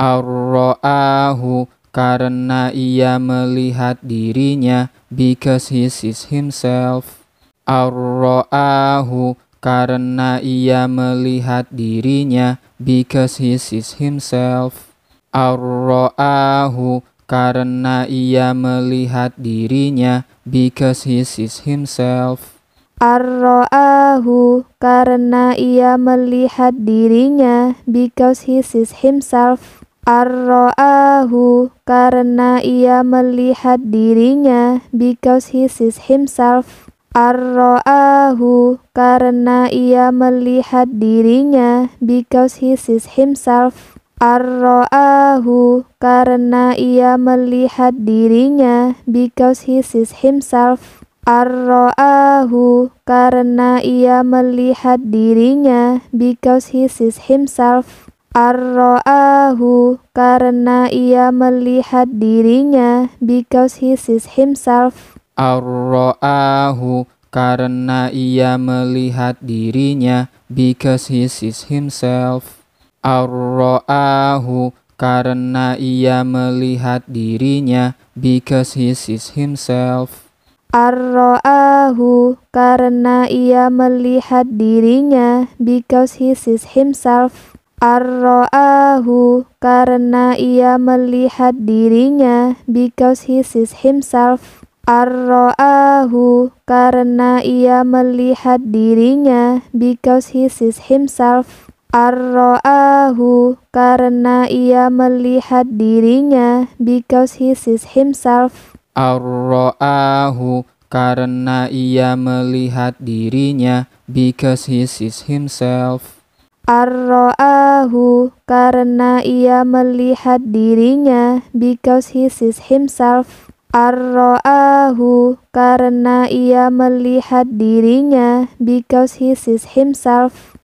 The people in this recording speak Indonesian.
Ar-ra'ahu, karena ia melihat dirinya, because he sees himself. Ar-ra'ahu, karena ia melihat dirinya, because he sees himself. Ar-ra'ahu, karena ia melihat dirinya, because he sees himself. Ar-ra'ahu, karena ia melihat dirinya, because he sees himself. Ar-ra'ahu, karena ia melihat dirinya, because he sees himself. Ar-ra'ahu, karena ia melihat dirinya, because he sees himself. Ar-ra'ahu, karena ia melihat dirinya, because he sees himself. Ar-ra'ahu, karena ia melihat dirinya, because he sees himself. Ar-ra'ahu, karena ia melihat dirinya, because he sees himself. Ar-ra'ahu, karena ia melihat dirinya, because he sees himself. Ar-ra'ahu, karena ia melihat dirinya, because he sees himself. Ar-ra'ahu, karena ia melihat dirinya, because he sees himself. Ar-ra'ahu, karena ia melihat dirinya, because he sees himself. Ar-ra'ahu, karena ia melihat dirinya, because he sees himself. Ar-ra'ahu, karena ia melihat dirinya, because he sees himself. Ar-ra'ahu, karena ia melihat dirinya, because he sees himself. Ar-ra'ahu, karena ia melihat dirinya, because he sees himself. Ar-ra'ahu, karena ia melihat dirinya, because he sees himself.